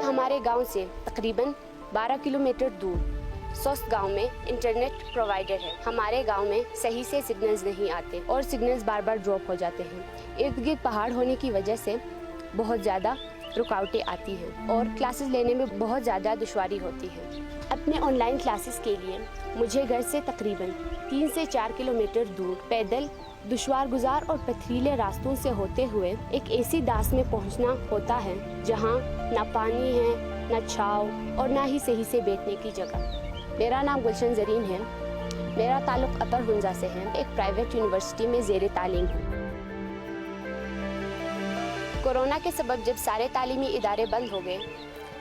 हमारे गांव से तकरीबन 12 किलोमीटर दूर स्वस्थ गांव में इंटरनेट प्रोवाइडर है। हमारे गांव में सही से सिग्नल्स नहीं आते और सिग्नल्स बार बार ड्रॉप हो जाते हैं। इर्द गिर्द पहाड़ होने की वजह से बहुत ज़्यादा रुकावटें आती हैं और क्लासेस लेने में बहुत ज़्यादा दुश्वारी होती है। अपने ऑनलाइन क्लासेस के लिए मुझे घर से तकरीबन 3 से 4 किलोमीटर दूर पैदल दुश्वार गुजार और पथरीले रास्तों से होते हुए एक ऐसी दास में पहुंचना होता है जहां ना पानी है, ना छाव और ना ही सही से बैठने की जगह। मेरा नाम गुलशन जरीन है। मेरा ताल्लुक अपर हुंजा से है। एक प्राइवेट यूनिवर्सिटी में ज़ेरे तालीम हूँ। कोरोना के सबब जब सारे तालीमी इदारे बंद हो गए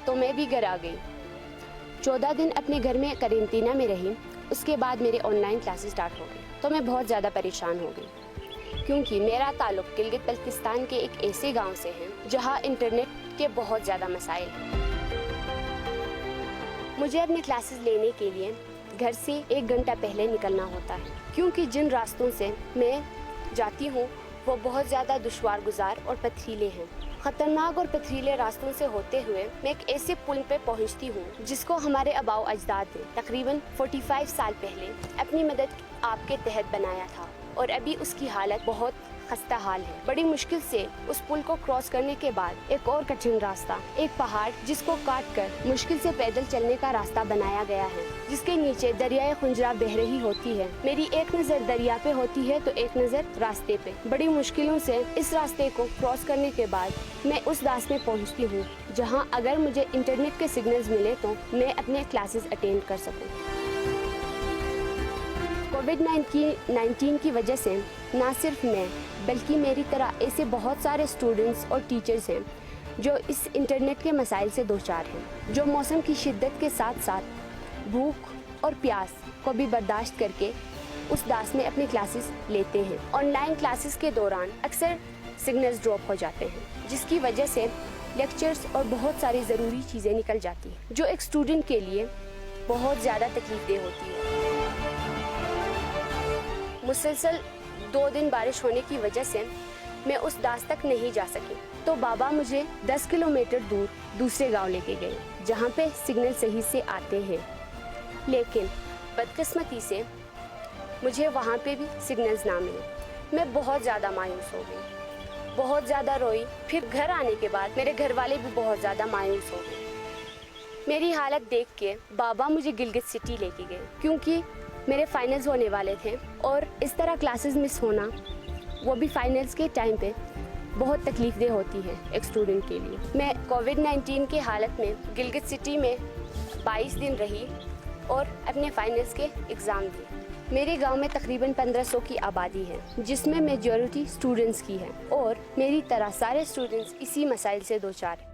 तो मैं भी घर आ गई। 14 दिन अपने घर में क्वारंटीना में रही। उसके बाद मेरे ऑनलाइन क्लासेस स्टार्ट हो गए तो मैं बहुत ज़्यादा परेशान हो गई, क्योंकि मेरा ताल्लुक गिलगित बल्तिस्तान के एक ऐसे गांव से है जहां इंटरनेट के बहुत ज़्यादा मसाइल हैं। मुझे अपने क्लासेस लेने के लिए घर से 1 घंटा पहले निकलना होता है, क्योंकि जिन रास्तों से मैं जाती हूँ वो बहुत ज़्यादा दुश्वार गुजार और पथरीले हैं। खतरनाक और पथरीले रास्तों से होते हुए मैं एक ऐसे पुल पे पहुंचती हूँ जिसको हमारे आबाओ अजदाद ने तकरीबन 45 साल पहले अपनी मदद आपके तहत बनाया था और अभी उसकी हालत बहुत खस्ता हाल है। बड़ी मुश्किल से उस पुल को क्रॉस करने के बाद एक और कठिन रास्ता, एक पहाड़ जिसको काट कर मुश्किल से पैदल चलने का रास्ता बनाया गया है, जिसके नीचे दरियाए खुंजरा बह रही होती है। मेरी एक नज़र दरिया पे होती है तो एक नज़र रास्ते पे। बड़ी मुश्किलों से इस रास्ते को क्रॉस करने के बाद मैं उस दास में पहुँचती हूँ जहाँ अगर मुझे इंटरनेट के सिग्नल्स मिले तो मैं अपने क्लासेस अटेंड कर सकूँ। कोविड-19 की वजह से ना सिर्फ मैं बल्कि मेरी तरह ऐसे बहुत सारे स्टूडेंट्स और टीचर्स हैं जो इस इंटरनेट के मसाइल से दो चार हैं, जो मौसम की शिद्दत के साथ साथ भूख और प्यास को भी बर्दाश्त करके उस दास में अपनी क्लासेस लेते हैं। ऑनलाइन क्लासेस के दौरान अक्सर सिग्नल्स ड्रॉप हो जाते हैं, जिसकी वजह से लेक्चर्स और बहुत सारी ज़रूरी चीज़ें निकल जाती हैं, जो एक स्टूडेंट के लिए बहुत ज़्यादा तकलीफदेह होती है। मुसलसल 2 दिन बारिश होने की वजह से मैं उस दास तक नहीं जा सकी, तो बाबा मुझे 10 किलोमीटर दूर दूसरे गांव लेके गए जहां पे सिग्नल सही से आते हैं। लेकिन बदकिस्मती से मुझे वहां पे भी सिग्नल्स ना मिले। मैं बहुत ज़्यादा मायूस हो गई, बहुत ज़्यादा रोई। फिर घर आने के बाद मेरे घर वाले भी बहुत ज़्यादा मायूस हो गए। मेरी हालत देख के बाबा मुझे गिलगित सिटी लेके गए, क्योंकि मेरे फाइनल्स होने वाले थे और इस तरह क्लासेस मिस होना, वो भी फाइनल्स के टाइम पे, बहुत तकलीफदेह होती है एक स्टूडेंट के लिए। मैं कोविड-19 की हालत में गिलगित सिटी में 22 दिन रही और अपने फाइनल्स के एग्ज़ाम दिए। मेरे गांव में तकरीबन 1500 की आबादी है, जिसमें मेजॉरिटी स्टूडेंट्स की है और मेरी तरह सारे स्टूडेंट्स इसी मसाइल से दो चार हैं।